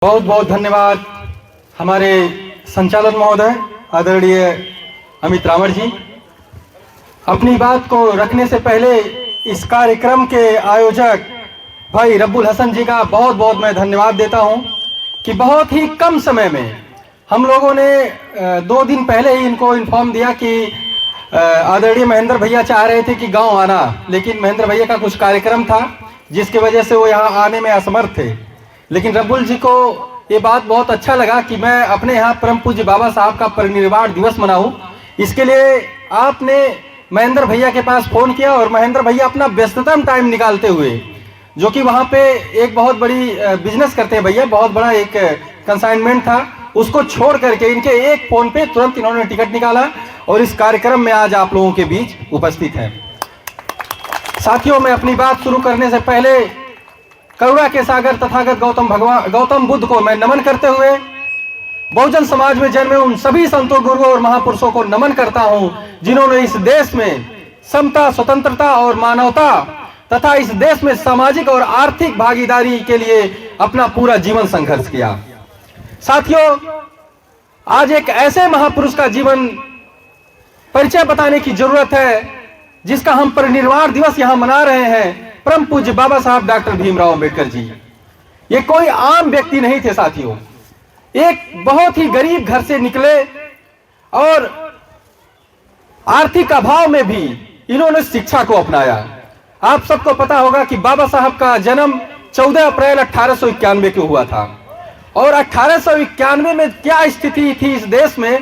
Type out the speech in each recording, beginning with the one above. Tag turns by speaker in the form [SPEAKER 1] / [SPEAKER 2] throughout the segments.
[SPEAKER 1] बहुत बहुत धन्यवाद हमारे संचालक महोदय आदरणीय अमित रावण जी। अपनी बात को रखने से पहले इस कार्यक्रम के आयोजक भाई रब्बुल हसन जी का बहुत बहुत मैं धन्यवाद देता हूं कि बहुत ही कम समय में हम लोगों ने 2 दिन पहले ही इनको इन्फॉर्म दिया कि आदरणीय महेंद्र भैया चाह रहे थे कि गांव आना, लेकिन महेंद्र भैया का कुछ कार्यक्रम था जिसकी वजह से वो यहाँ आने में असमर्थ थे। लेकिन रब्बुल जी को ये बात बहुत अच्छा लगा कि मैं अपने यहाँ परम पूज्य बाबा साहब का परिनिर्वाण दिवस मनाऊं। इसके लिए आपने महेंद्र भैया के पास फ़ोन किया और महेंद्र भैया अपना व्यस्ततम टाइम निकालते हुए, जो कि वहाँ पे एक बहुत बड़ी बिजनेस करते हैं भैया, बहुत बड़ा एक कंसाइनमेंट था, उसको छोड़ करके इनके एक फ़ोन पे तुरंत इन्होंने टिकट निकाला और इस कार्यक्रम में आज आप लोगों के बीच उपस्थित हैं। साथियों, मैं अपनी बात शुरू करने से पहले करुणा के सागर तथागत गौतम बुद्ध को मैं नमन करते हुए बहुजन समाज में जन्मे उन सभी संतों, गुरुओं और महापुरुषों को नमन करता हूं जिन्होंने इस देश में समता, स्वतंत्रता और मानवता तथा इस देश में सामाजिक और आर्थिक भागीदारी के लिए अपना पूरा जीवन संघर्ष किया। साथियों, आज एक ऐसे महापुरुष का जीवन परिचय बताने की जरूरत है जिसका हम परिनिर्वाण दिवस यहां मना रहे हैं, परम पूज्य बाबा साहब डॉक्टर भीमराव अंबेडकर जी। ये कोई आम व्यक्ति नहीं थे साथियों, एक बहुत ही गरीब घर से निकले और आर्थिक अभाव में भी इन्होंने शिक्षा को अपनाया। आप सबको पता होगा कि बाबा साहब का जन्म 14 अप्रैल 1891 को हुआ था और 1891 में क्या स्थिति थी इस देश में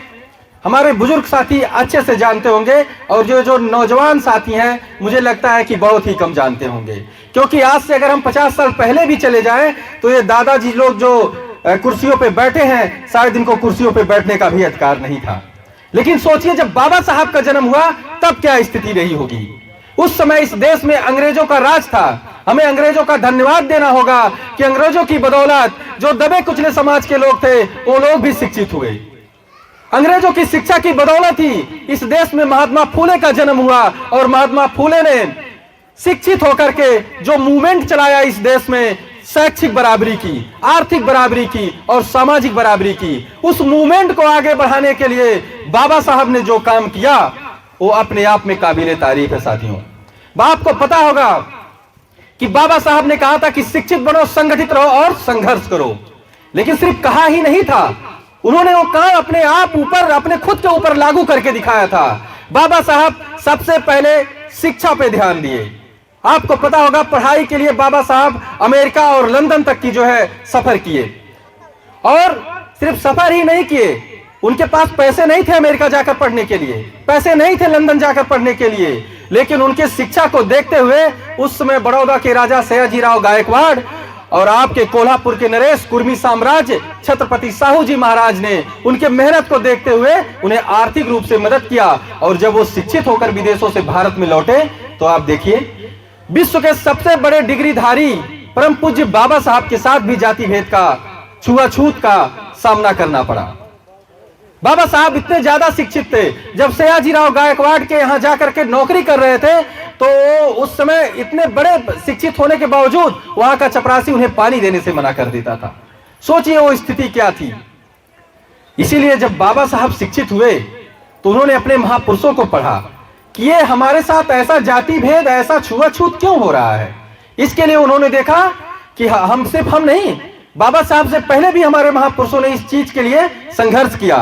[SPEAKER 1] हमारे बुजुर्ग साथी अच्छे से जानते होंगे और जो नौजवान साथी हैं मुझे लगता है कि बहुत ही कम जानते होंगे, क्योंकि आज से अगर हम 50 साल पहले भी चले जाएं तो ये दादाजी लोग जो कुर्सियों पे बैठे हैं शायद इनको कुर्सियों पे बैठने का भी अधिकार नहीं था। लेकिन सोचिए जब बाबा साहब का जन्म हुआ तब क्या स्थिति रही होगी। उस समय इस देश में अंग्रेजों का राज था। हमें अंग्रेजों का धन्यवाद देना होगा कि अंग्रेजों की बदौलत जो दबे कुचले समाज के लोग थे वो लोग भी शिक्षित हुए। अंग्रेजों की शिक्षा की बदौलत ही इस देश में महात्मा फूले का जन्म हुआ और महात्मा फूले ने शिक्षित होकर के जो मूवमेंट चलाया इस देश में, शैक्षिक बराबरी की, आर्थिक बराबरी की और सामाजिक बराबरी की, उस मूवमेंट को आगे बढ़ाने के लिए बाबा साहब ने जो काम किया वो अपने आप में काबिले तारीफ है। साथियों, आपको पता होगा कि बाबा साहब ने कहा था कि शिक्षित बनो, संगठित रहो और संघर्ष करो। लेकिन सिर्फ कहा ही नहीं था, उन्होंने वो काम अपने आप ऊपर, अपने खुद के ऊपर लागू करके दिखाया था। बाबा साहब सबसे पहले शिक्षा पे ध्यान दिए। आपको पता होगा पढ़ाई के लिए बाबा साहब अमेरिका और लंदन तक की जो है सफर किए और सिर्फ सफर ही नहीं किए, उनके पास पैसे नहीं थे अमेरिका जाकर पढ़ने के लिए, पैसे नहीं थे लंदन जाकर पढ़ने के लिए, लेकिन उनके शिक्षा को देखते हुए उस समय बड़ौदा के राजा सयाजीराव गायकवाड़ और आपके कोल्हापुर के नरेश कुर्मी साम्राज्य छत्रपति साहू जी महाराज ने उनके मेहनत को देखते हुए उन्हें आर्थिक रूप से मदद किया और जब वो शिक्षित होकर विदेशों से भारत में लौटे तो आप देखिए विश्व के सबसे बड़े डिग्रीधारी परम पूज्य बाबा साहब के साथ भी जाति भेद का, छुआछूत का सामना करना पड़ा। बाबा साहब इतने ज्यादा शिक्षित थे, जब सयाजीराव गायकवाड़ के यहाँ जाकर के नौकरी कर रहे थे तो उस समय इतने बड़े शिक्षित होने के बावजूद वहां का चपरासी उन्हें पानी देने से मना कर देता था। सोचिए वो स्थिति क्या थी। इसीलिए जब बाबा साहब शिक्षित हुए तो उन्होंने अपने महापुरुषों को पढ़ा कि ये हमारे साथ ऐसा जाति भेद, ऐसा छुआछूत क्यों हो रहा है। इसके लिए उन्होंने देखा कि हम सिर्फ हम नहीं, बाबा साहब से पहले भी हमारे महापुरुषों ने इस चीज के लिए संघर्ष किया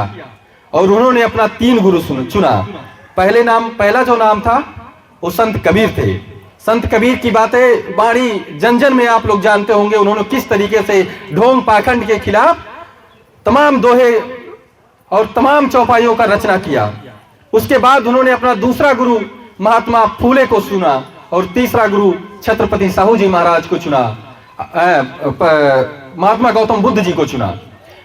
[SPEAKER 1] और उन्होंने अपना 3 गुरु चुना। पहला जो नाम था वो संत कबीर थे। संत कबीर की बातें बाणी जन जन में आप लोग जानते होंगे, उन्होंने किस तरीके से ढोंग पाखंड के खिलाफ तमाम दोहे और तमाम चौपाइयों का रचना किया। उसके बाद उन्होंने अपना दूसरा गुरु महात्मा फूले को चुना और तीसरा गुरु छत्रपति साहू जी महाराज को चुना, महात्मा गौतम बुद्ध जी को चुना।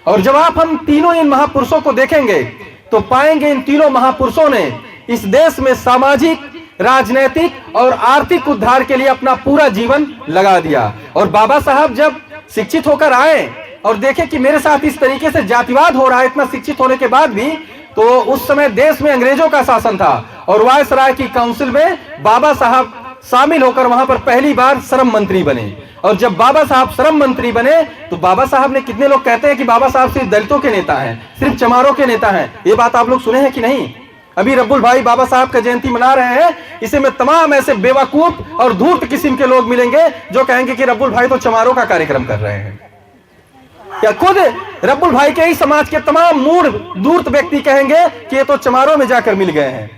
[SPEAKER 1] और जब आप हम तीनों इन महापुरुषों को देखेंगे तो पाएंगे इन तीनों महापुरुषों ने इस देश में सामाजिक, राजनीतिक और आर्थिक उद्धार के लिए अपना पूरा जीवन लगा दिया। और बाबा साहब जब शिक्षित होकर आए और देखे कि मेरे साथ इस तरीके से जातिवाद हो रहा है, इतना शिक्षित होने के बाद भी, तो उस समय देश में अंग्रेजों का शासन था और वायसराय की काउंसिल में बाबा साहब शामिल होकर वहां पर पहली बार श्रम मंत्री बने। और जब बाबा साहब श्रम मंत्री बने तो बाबा साहब ने, कितने लोग कहते हैं कि बाबा साहब सिर्फ दलितों के नेता हैं, सिर्फ चमारों के नेता हैं, ये बात आप लोग सुने हैं कि नहीं? अभी रब्बुल भाई बाबा साहब का जयंती मना रहे हैं, इसे में तमाम ऐसे बेवकूफ और धूर्त किस्म के लोग मिलेंगे जो कहेंगे कि रब्बुल भाई तो चमारों का कार्यक्रम कर रहे हैं। या खुद रब्बुल भाई के ही समाज के तमाम मूढ़ धूर्त व्यक्ति कहेंगे कि ये तो चमारों में जाकर मिल गए हैं।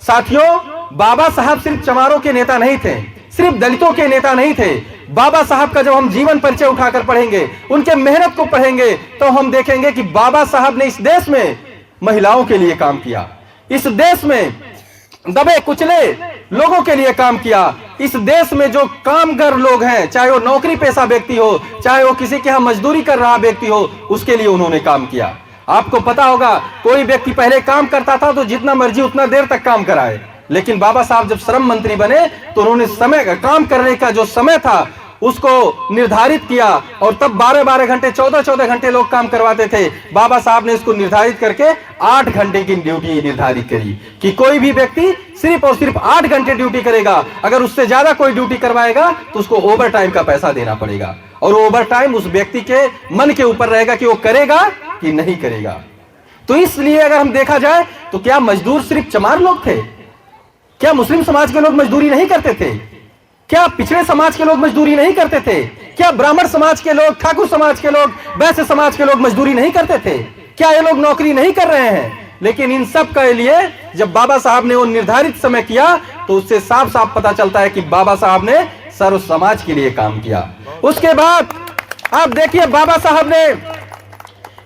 [SPEAKER 1] साथियों, बाबा साहब सिर्फ चमारों के नेता नहीं थे, सिर्फ दलितों के नेता नहीं थे। बाबा साहब का जब हम जीवन परिचय उठाकर पढ़ेंगे, उनके मेहनत को पढ़ेंगे, तो हम देखेंगे कि बाबा साहब ने इस देश में महिलाओं के लिए काम किया, इस देश में दबे कुचले लोगों के लिए काम किया, इस देश में जो कामगर लोग हैं, चाहे वो नौकरी पेशा व्यक्ति हो, चाहे वो किसी के यहाँ मजदूरी कर रहा व्यक्ति हो, उसके लिए उन्होंने काम किया। आपको पता होगा, कोई व्यक्ति पहले काम करता था तो जितना मर्जी उतना देर तक काम कराए, लेकिन बाबा साहब जब श्रम मंत्री बने तो उन्होंने समय, काम करने का जो समय था उसको निर्धारित किया, और तब 12-12 घंटे 14-14 घंटे लोग काम करवाते थे। बाबा साहब ने इसको निर्धारित करके 8 घंटे की ड्यूटी निर्धारित करी कि कोई भी व्यक्ति सिर्फ और सिर्फ 8 घंटे ड्यूटी करेगा, अगर उससे ज्यादा कोई ड्यूटी करवाएगा तो उसको ओवर टाइम का पैसा देना पड़ेगा, और ओवर टाइम उस व्यक्ति के मन के ऊपर रहेगा कि वो करेगा कि नहीं करेगा। तो इसलिए अगर हम देखा जाए तो क्या मजदूर सिर्फ चमार लोग थे? क्या मुस्लिम समाज के लोग मजदूरी नहीं करते थे? क्या पिछड़े समाज के लोग मजदूरी नहीं करते थे? क्या ब्राह्मण समाज के लोग, ठाकुर समाज के लोग, वैश्य समाज के लोग मजदूरी नहीं करते थे? क्या ये लोग नौकरी नहीं कर रहे हैं? लेकिन इन सब के लिए जब बाबा साहब ने वो निर्धारित समय किया तो उससे साफ साफ पता चलता है कि बाबा साहब ने सर्व समाज के लिए काम किया। उसके बाद आप देखिए, बाबा साहब ने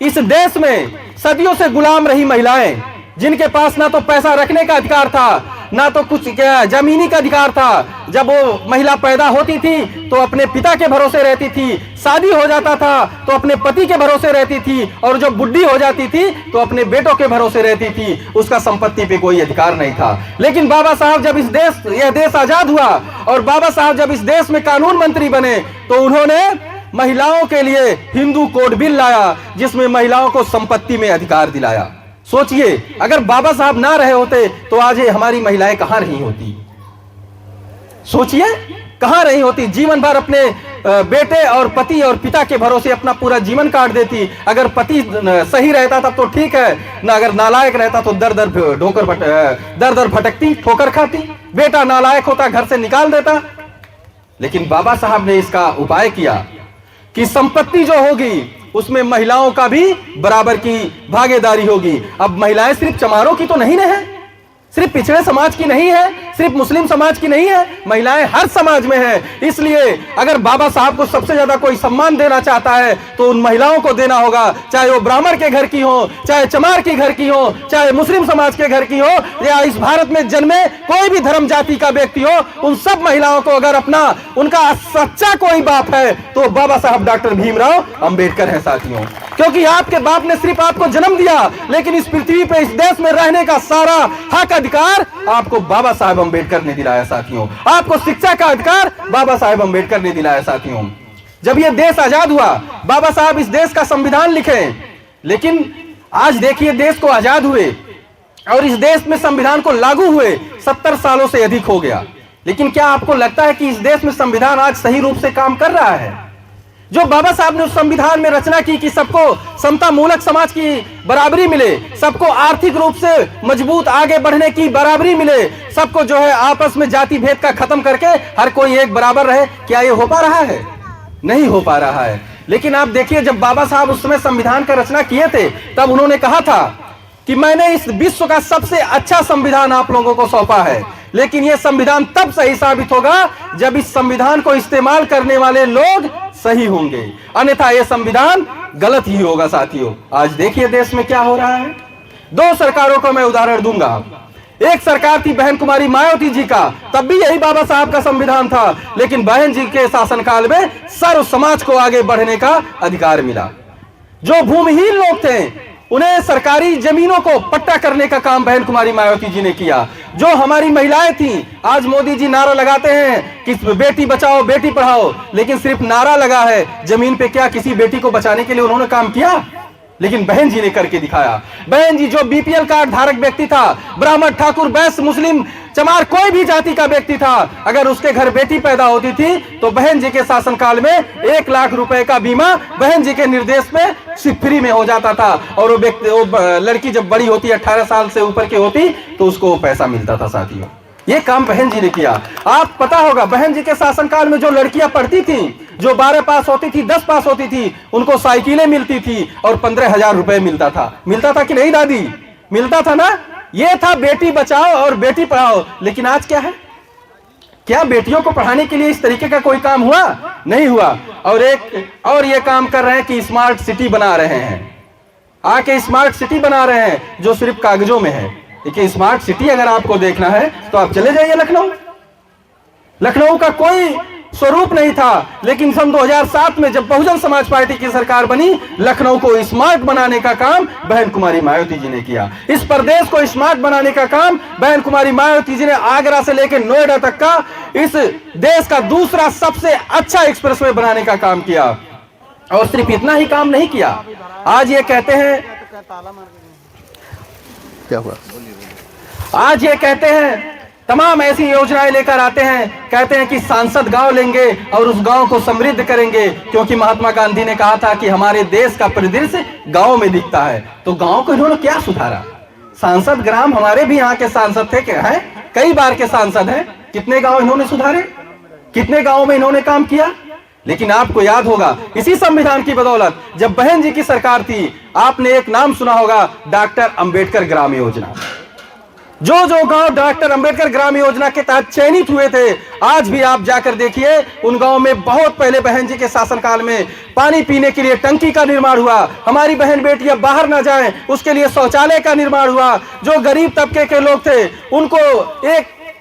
[SPEAKER 1] इस देश में सदियों से गुलाम रही महिलाएं, जिनके पास ना तो पैसा रखने का अधिकार था, ना तो कुछ जमीनी का अधिकार था। जब वो महिला पैदा होती थी तो अपने पिता के भरोसे रहती थी, शादी हो जाता था तो अपने पति के भरोसे रहती थी, और जब बुढ़ी हो जाती थी तो अपने बेटों के भरोसे रहती थी, उसका संपत्ति पे कोई अधिकार नहीं था। लेकिन बाबा साहब जब यह देश आजाद हुआ और बाबा साहब जब इस देश में कानून मंत्री बने तो उन्होंने महिलाओं के लिए हिंदू कोड बिल लाया, जिसमें महिलाओं को संपत्ति में अधिकार दिलाया। सोचिए, अगर बाबा साहब ना रहे होते तो आज ये हमारी महिलाएं कहां रही होती? सोचिए, कहां रही होती? जीवन भर अपने बेटे और पति और पिता के भरोसे अपना पूरा जीवन काट देती। अगर पति सही रहता था तो ठीक है, ना अगर नालायक रहता तो दर दर भटकती, ठोकर खाती। बेटा नालायक होता, घर से निकाल देता। लेकिन बाबा साहब ने इसका उपाय किया कि संपत्ति जो होगी उसमें महिलाओं का भी बराबर की भागीदारी होगी। अब महिलाएं सिर्फ चमारों की तो नहीं है, सिर्फ पिछड़े समाज की नहीं है, सिर्फ मुस्लिम समाज की नहीं है, महिलाएं हर समाज में है। इसलिए अगर बाबा साहब को सबसे ज्यादा कोई सम्मान देना चाहता है तो उन महिलाओं को देना होगा, चाहे वो ब्राह्मण के घर की हो, चाहे चमार के घर की हो, चाहे मुस्लिम समाज के घर की हो, या इस भारत में जन्मे कोई भी धर्म जाति का व्यक्ति हो, उन सब महिलाओं को अगर अपना उनका सच्चा कोई बाप है तो बाबा साहब डॉक्टर भीमराव अंबेडकर है साथियों। क्योंकि आपके बाप ने सिर्फ आपको जन्म दिया, लेकिन इस पृथ्वी पे, इस देश में रहने का सारा हक अधिकार आपको बाबा साहब अंबेडकर ने दिलाया साथियों। आपको शिक्षा का अधिकार बाबा साहब अंबेडकर ने दिलाया साथियों। जब ये देश आजाद हुआ, बाबा साहब इस देश का संविधान लिखे, लेकिन आज देखिए देश को आजाद हुए और इस देश में संविधान को लागू हुए 70 सालों से अधिक हो गया। लेकिन क्या आपको लगता है कि इस देश में संविधान आज सही रूप से काम कर रहा है? जो बाबा साहब ने उस संविधान में रचना की कि सबको समता मूलक समाज की बराबरी मिले, सबको आर्थिक रूप से मजबूत आगे बढ़ने की बराबरी मिले, सबको जो है आपस में जाति भेद का खत्म करके हर कोई एक बराबर रहे, क्या ये हो पा रहा है? नहीं हो पा रहा है। लेकिन आप देखिए, जब बाबा साहब उस समय संविधान का रचना किए थे तब उन्होंने कहा था कि मैंने इस विश्व का सबसे अच्छा संविधान आप लोगों को सौंपा है, लेकिन यह संविधान तब सही साबित होगा जब इस संविधान को इस्तेमाल करने वाले लोग सही होंगे, अन्यथा यह संविधान गलत ही होगा साथियों। आज देखिए देश में क्या हो रहा है। 2 सरकारों को मैं उदाहरण दूंगा। एक सरकार थी बहन कुमारी मायावती जी का, तब भी यही बाबा साहब का संविधान था, लेकिन बहन जी के शासनकाल में सर्व समाज को आगे बढ़ने का अधिकार मिला। जो भूमिहीन लोग थे उन्हें सरकारी जमीनों को पट्टा करने का काम बहन कुमारी मायावती जी ने किया। जो हमारी महिलाएं थीं, आज मोदी जी नारा लगाते हैं कि बेटी बचाओ बेटी पढ़ाओ, लेकिन सिर्फ नारा लगा है, जमीन पे क्या किसी बेटी को बचाने के लिए उन्होंने काम किया? लेकिन बहन जी ने करके दिखाया। बहन जी जो बीपीएल कार्ड धारक व्यक्ति था, ब्राह्मण, ठाकुर, वैश्य, मुस्लिम, चमार, कोई भी जाति का व्यक्ति था, अगर उसके घर बेटी पैदा होती थी तो बहन जी के शासनकाल में 1 लाख रुपए का बीमा बहन जी के निर्देश में सिर्फ फ्री में हो जाता था। और वो लड़की जब बड़ी होती, 18 साल से ऊपर की होती, तो उसको वो पैसा मिलता था। साथियों, ये काम बहन जी ने किया। आप पता होगा बहन जी के शासनकाल में जो लड़कियां पढ़ती थी, जो 12 पास होती थी, 10 पास होती थी, उनको साइकिलें मिलती थी और 15,000 रुपए मिलता था कि नहीं दादी? मिलता था ना। ये था बेटी बचाओ और बेटी पढ़ाओ। लेकिन आज क्या है? क्या बेटियों को पढ़ाने के लिए इस तरीके का कोई काम हुआ? नहीं हुआ। और ये काम कर रहे हैं कि स्मार्ट सिटी बना रहे हैं, आके स्मार्ट सिटी बना रहे हैं जो सिर्फ कागजों में है। देखिए, स्मार्ट सिटी अगर आपको देखना है तो आप चले जाइए लखनऊ। लखनऊ का कोई स्वरूप नहीं था, लेकिन सन 2007 में जब बहुजन समाज पार्टी की सरकार बनी, लखनऊ को स्मार्ट बनाने का काम बहन कुमारी मायावती जी ने किया। इस प्रदेश को स्मार्ट बनाने का काम बहन कुमारी मायावती जी ने आगरा से लेकर नोएडा तक का इस देश का दूसरा सबसे अच्छा एक्सप्रेसवे बनाने का काम किया। और सिर्फ इतना ही काम नहीं किया, आज ये कहते हैं, क्या हुआ? आज ये कहते हैं, तमाम ऐसी योजनाएं लेकर आते हैं, कहते हैं कि सांसद गांव लेंगे और उस गांव को समृद्ध करेंगे, क्योंकि महात्मा गांधी ने कहा था कि हमारे देश का परिदृश्य गांव में दिखता है। तो गांव को इन्होंने क्या सुधारा? सांसद ग्राम, हमारे भी यहाँ के सांसद थे, क्या है, कई बार के सांसद हैं। कितने गांव इन्होंने सुधारे? कितने गांव में इन्होंने काम किया? लेकिन आपको याद होगा, इसी संविधान की बदौलत जब बहन जी की सरकार थी, आपने एक नाम सुना होगा, डॉक्टर अंबेडकर ग्राम योजना। जो गांव डॉक्टर अंबेडकर ग्राम योजना के तहत चयनित हुए थे, आज भी आप जाकर देखिए, उन गांव में बहुत पहले बहन जी के शासनकाल में पानी पीने के लिए टंकी का निर्माण हुआ, हमारी बहन बेटियां बाहर ना जाएं उसके लिए शौचालय का निर्माण हुआ। जो गरीब तबके के लोग थे उनको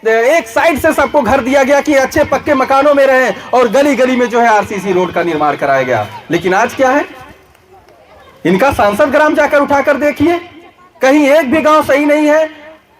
[SPEAKER 1] एक साइड से सबको घर दिया गया कि अच्छे पक्के मकानों में रहें, और गली गली में जो है आरसीसी रोड का निर्माण कराया गया। लेकिन आज क्या है? इनका सांसद ग्राम जाकर उठाकर देखिए, कहीं एक भी गांव सही नहीं है।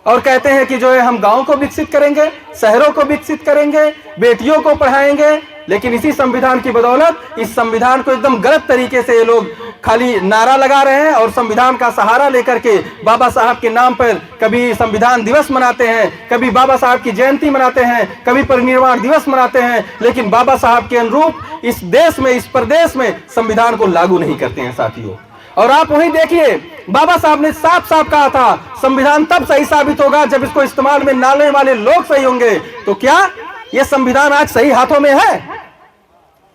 [SPEAKER 1] और कहते हैं कि जो है हम गांव को विकसित करेंगे, शहरों को विकसित करेंगे, बेटियों को पढ़ाएंगे। लेकिन इसी संविधान की बदौलत इस संविधान को एकदम गलत तरीके से ये लोग खाली नारा लगा रहे हैं और संविधान का सहारा लेकर के बाबा साहब के नाम पर कभी संविधान दिवस मनाते हैं, कभी बाबा साहब की जयंती मनाते हैं, कभी परिनिर्वाण दिवस मनाते हैं, लेकिन बाबा साहब के अनुरूप इस देश में, इस प्रदेश में संविधान को लागू नहीं करते हैं। साथियों, और आप वही देखिए, बाबा साहब ने साफ साफ कहा था, संविधान तब सही साबित होगा जब इसको इस्तेमाल में लाने वाले लोग सही होंगे। तो क्या यह संविधान आज सही हाथों में है?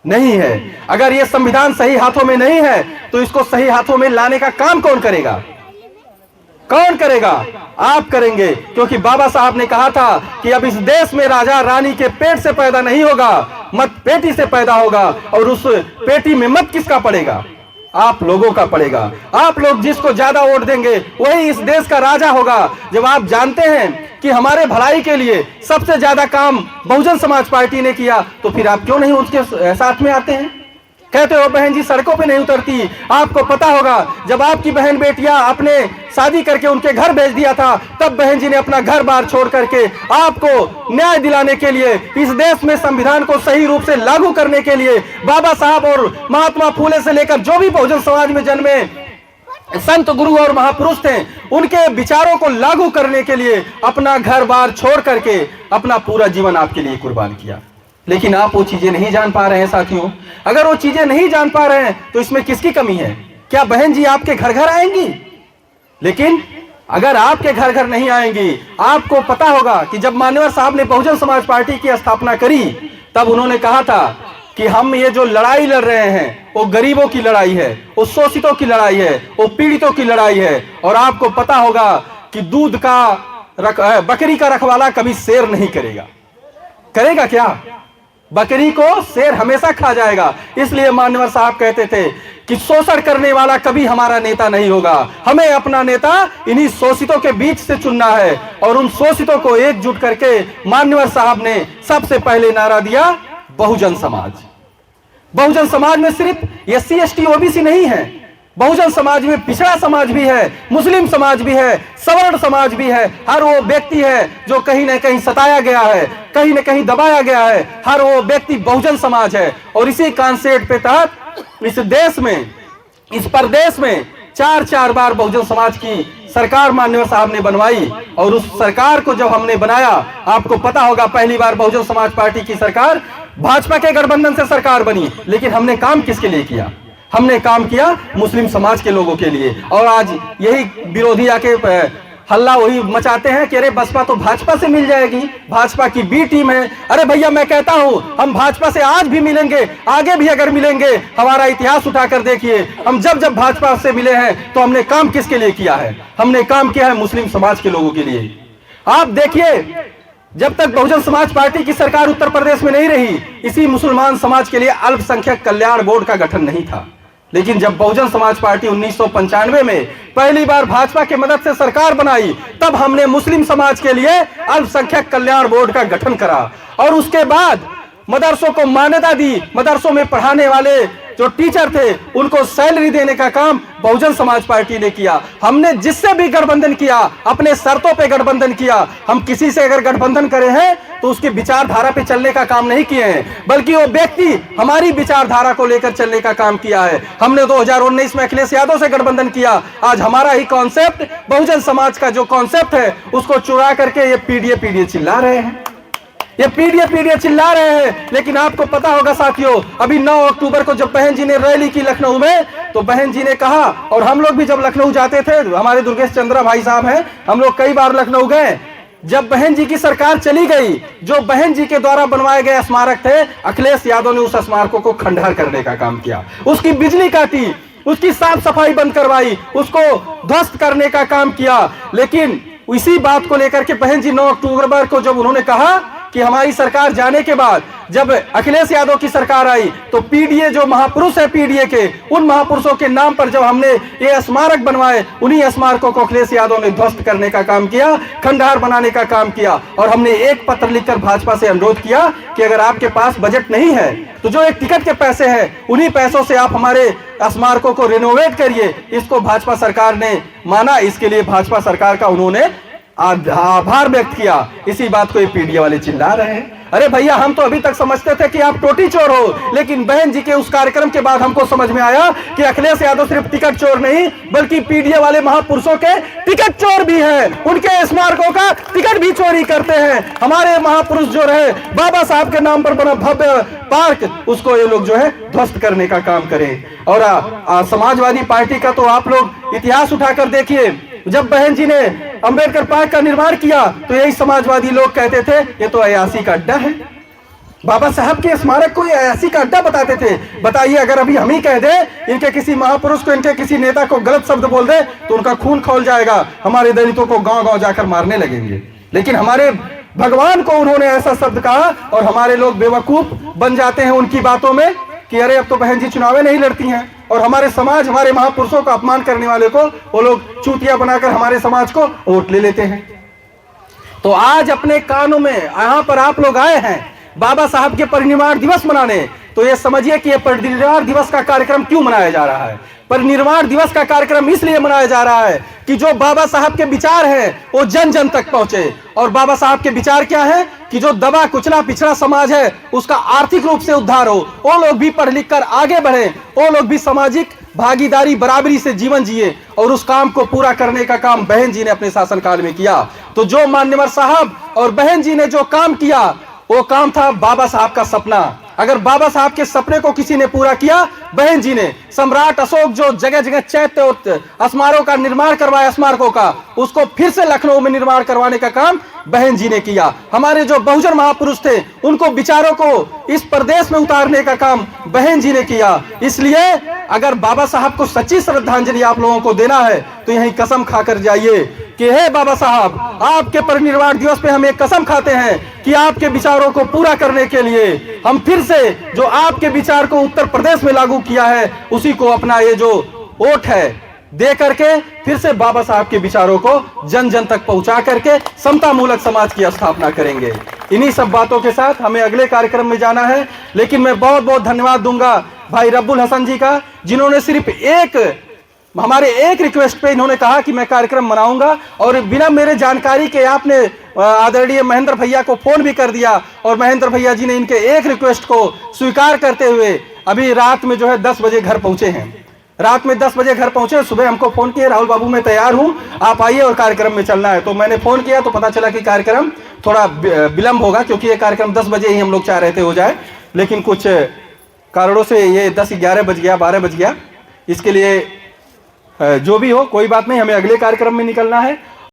[SPEAKER 1] नहीं है। अगर यह संविधान सही हाथों में नहीं है तो इसको सही हाथों में लाने का काम कौन करेगा? कौन करेगा? आप करेंगे, क्योंकि बाबा साहब ने कहा था कि अब इस देश में राजा रानी के पेट से पैदा नहीं होगा, मत पेटी से पैदा होगा। और उस पेटी में मत किसका पड़ेगा? आप लोगों का पड़ेगा। आप लोग जिसको ज्यादा वोट देंगे वही इस देश का राजा होगा। जब आप जानते हैं कि हमारे भलाई के लिए सबसे ज्यादा काम बहुजन समाज पार्टी ने किया, तो फिर आप क्यों नहीं उसके साथ में आते हैं? कहते हो बहन जी सड़कों पे नहीं उतरती। आपको पता होगा, जब आपकी बहन बेटियां अपने शादी करके उनके घर भेज दिया था, तब बहन जी ने अपना घर बार छोड़ करके आपको न्याय दिलाने के लिए, इस देश में संविधान को सही रूप से लागू करने के लिए, बाबा साहब और महात्मा फूले से लेकर जो भी बहुजन समाज में जन्मे संत, गुरु और महापुरुष थे, उनके विचारों को लागू करने के लिए अपना घर बार छोड़ करके अपना पूरा जीवन आपके लिए कुर्बान किया। लेकिन आप वो चीजें नहीं जान पा रहे हैं। साथियों, अगर वो चीजें नहीं जान पा रहे हैं तो इसमें किसकी कमी है? क्या बहन जी आपके घर घर आएंगी? लेकिन अगर आपके घर घर नहीं आएंगी, आपको पता होगा कि जब मान्यवर साहब ने बहुजन समाज पार्टी की स्थापना करी, तब उन्होंने कहा था कि हम ये जो लड़ाई लड़ रहे हैं वो गरीबों की लड़ाई है, वो शोषितों की लड़ाई है, वो पीड़ितों की लड़ाई है। और आपको पता होगा कि दूध का बकरी का रखवाला कभी शेर नहीं करेगा। करेगा क्या? बकरी को शेर हमेशा खा जाएगा। इसलिए मान्यवर साहब कहते थे कि शोषण करने वाला कभी हमारा नेता नहीं होगा, हमें अपना नेता इन्हीं शोषितों के बीच से चुनना है। और उन शोषितों को एकजुट करके मान्यवर साहब ने सबसे पहले नारा दिया, बहुजन समाज। बहुजन समाज में सिर्फ एससी एसटी ओबीसी नहीं है, बहुजन समाज में पिछड़ा समाज भी है, मुस्लिम समाज भी है, सवर्ण समाज भी है। हर वो व्यक्ति है जो कहीं ना कहीं सताया गया है, कहीं ना कहीं दबाया गया है, हर वो व्यक्ति बहुजन समाज है। और इसी कॉन्सेप्ट पे तहत इस देश में, इस प्रदेश में चार बार बहुजन समाज की सरकार मान्यवर साहब ने बनवाई, और उस सरकार को जब हमने बनाया, आपको पता होगा पहली बार बहुजन समाज पार्टी की सरकार भाजपा के गठबंधन से सरकार बनी, लेकिन हमने काम किसके लिए किया? हमने काम किया मुस्लिम समाज के लोगों के लिए। और आज यही विरोधी आके हल्ला वही मचाते हैं कि अरे बसपा तो भाजपा से मिल जाएगी, भाजपा की बी टीम है। अरे भैया मैं कहता हूं, हम भाजपा से आज भी मिलेंगे, आगे भी अगर मिलेंगे। हमारा इतिहास उठाकर देखिए, हम जब जब भाजपा से मिले हैं तो हमने काम किसके लिए किया है? हमने काम किया है मुस्लिम समाज के लोगों के लिए। आप देखिए, जब तक बहुजन समाज पार्टी की सरकार उत्तर प्रदेश में नहीं रही, इसी मुसलमान समाज के लिए अल्पसंख्यक कल्याण बोर्ड का गठन नहीं था। लेकिन जब बहुजन समाज पार्टी 1995 में पहली बार भाजपा की मदद से सरकार बनाई, तब हमने मुस्लिम समाज के लिए अल्पसंख्यक कल्याण बोर्ड का गठन करा, और उसके बाद मदरसों को मान्यता दी। मदरसों में पढ़ाने वाले जो टीचर थे उनको सैलरी देने का काम बहुजन समाज पार्टी ने किया। हमने जिससे भी गठबंधन किया, अपने शर्तों पे गठबंधन किया। हम किसी से अगर गठबंधन करे हैं तो उसकी विचारधारा पे चलने का काम नहीं किए हैं, बल्कि वो व्यक्ति हमारी विचारधारा को लेकर चलने का काम किया है। हमने 2019 में अखिलेश यादव से गठबंधन किया। आज हमारा ही कॉन्सेप्ट, बहुजन समाज का जो कॉन्सेप्ट है, उसको चुरा करके ये पीडीए चिल्ला रहे हैं, ये पीडीए चिल्ला रहे हैं। लेकिन आपको पता होगा साथियों, अभी 9 अक्टूबर को जब बहन जी ने रैली की लखनऊ में, तो बहन जी ने कहा, और हम लोग भी जब लखनऊ जाते थे, हमारे दुर्गेश चंद्रा भाई साहब हैं, हम लोग कई बार लखनऊ गए। जब बहन जी की सरकार चली गई, जो बहन जी के द्वारा बनवाए गए स्मारक थे, अखिलेश यादव ने उस स्मारकों को खंडहर करने का काम किया, उसकी बिजली काटी, उसकी साफ सफाई बंद करवाई, उसको ध्वस्त करने का काम किया। लेकिन इसी बात को लेकर के बहन जी 9 अक्टूबर को जब उन्होंने कहा कि हमारी सरकार जाने के बाद जब अखिलेश यादव की सरकार आई, तो पीडीए जो महापुरुष है पीडीए के, उन महापुरुषों के नाम पर जब हमने ये स्मारक बनवाए, उन्हीं स्मारकों को अखिलेश यादव ने ध्वस्त करने का काम किया, खंडहर बनाने का काम किया। और हमने एक पत्र लिखकर भाजपा से अनुरोध किया कि अगर आपके पास बजट नहीं है तो जो एक टिकट के पैसे हैं, उन्हीं पैसों से आप हमारे स्मारकों को रिनोवेट करिए। इसको भाजपा सरकार ने माना, इसके लिए भाजपा सरकार का उन्होंने आभार व्यक्त किया। इसी बात को ये पीडीए वाले चिल्ला रहे हैं। अरे भैया, हम तो अभी तक समझते थे कि आप टोटी चोर हो, लेकिन बहन जी के उस कार्यक्रम के बाद हमको समझ में आया कि अखिलेश यादव सिर्फ टिकट चोर नहीं, बल्कि पीडीए वाले महापुरुषों के टिकट चोर भी हैं। उनके स्मारकों का टिकट भी चोरी करते हैं। हमारे महापुरुष जो रहे, बाबा साहब के नाम पर बना भव्य पार्क, उसको ये लोग जो है ध्वस्त करने का काम करें। और समाजवादी पार्टी का तो आप लोग इतिहास उठाकर देखिए, जब बहन जी ने अंबेडकर पार्क का निर्माण किया, तो यही समाजवादी लोग कहते थे ये तो अयासी का अड्डा है। बाबा साहब के स्मारक को अयासी का अड्डा बताते थे। बताइए, अगर अभी हम ही कह दे, इनके किसी महापुरुष को, इनके किसी नेता को गलत शब्द बोल दे, तो उनका खून खौल जाएगा, हमारे दलितों को गांव-गांव जाकर मारने लगेंगे। लेकिन हमारे भगवान को उन्होंने ऐसा शब्द कहा, और हमारे लोग बेवकूफ बन जाते हैं उनकी बातों में कि अरे अब तो बहन जी चुनाव नहीं लड़ती हैं, और हमारे समाज, हमारे महापुरुषों का अपमान करने वाले को वो लोग चूतिया बनाकर हमारे समाज को वोट ले लेते हैं। तो आज अपने कानों में यहां पर आप लोग आए हैं बाबा साहब के परिनिर्वाण दिवस मनाने, तो ये समझिए कि ये परिनिर्वाण दिवस का कार्यक्रम क्यों मनाया जा रहा है। परिनिर्वाण दिवस का कार्यक्रम इसलिए मनाया जा रहा है कि जो बाबा साहब के विचार हैं वो जन जन तक पहुंचे। और बाबा साहब के विचार क्या है कि जो दबा कुचला पिछड़ा समाज है उसका आर्थिक रूप से उद्धार हो, वो लोग भी पढ़ लिख कर आगे बढ़े, वो लोग भी सामाजिक भागीदारी बराबरी से जीवन जिए। और उस काम को पूरा करने का काम बहन जी ने अपने शासनकाल में किया। तो जो मान्यवर साहब और बहन जी ने जो काम किया, वो काम था बाबा साहब का सपना। अगर बाबा साहब के सपने को किसी ने पूरा किया, बहन जी ने। सम्राट अशोक जो जगह जगह चैत्य और स्मारकों का निर्माण करवाया, स्मारकों का, उसको फिर से लखनऊ में निर्माण करवाने का काम बहन जी ने किया। हमारे जो बहुजन महापुरुष थे, उनको विचारों को इस प्रदेश में उतारने का काम बहन जी ने किया। इसलिए अगर बाबा साहब को सच्ची श्रद्धांजलि आप लोगों को देना है, तो यही कसम खाकर जाइए कि हे बाबा साहब, आपके परिनिर्वाण दिवस पे हम एक कसम खाते हैं कि आपके विचारों को पूरा करने के लिए हम फिर से जो आपके विचार को उत्तर प्रदेश में लागू किया है, उसी को अपना ये जो वोट है दे करके फिर से बाबा साहब के विचारों को जन जन तक पहुंचा करके समता मूलक समाज की स्थापना करेंगे। इन्हीं सब बातों के साथ हमें अगले कार्यक्रम में जाना है। लेकिन मैं बहुत बहुत धन्यवाद दूंगा भाई रब्बुल हसन जी का, जिन्होंने सिर्फ हमारे एक रिक्वेस्ट पे इन्होंने कहा कि मैं कार्यक्रम मनाऊंगा, और बिना मेरे जानकारी के आपने आदरणीय महेंद्र भैया को फोन भी कर दिया, और महेंद्र भैया जी ने इनके एक रिक्वेस्ट को स्वीकार करते हुए अभी रात में जो है 10 बजे घर पहुंचे हैं। रात में 10 बजे घर पहुंचे, सुबह हमको फोन किए, राहुल बाबू मैं तैयार हूं, आप आइए और कार्यक्रम में चलना है। तो मैंने फोन किया तो पता चला कि कार्यक्रम थोड़ा विलंब होगा, क्योंकि ये कार्यक्रम 10 बजे ही हम लोग चाह रहे थे हो जाए, लेकिन कुछ कारणों से ये 10-11 बज गया, 12 बज गया। इसके लिए जो भी हो कोई बात नहीं, हमें अगले कार्यक्रम में निकलना है।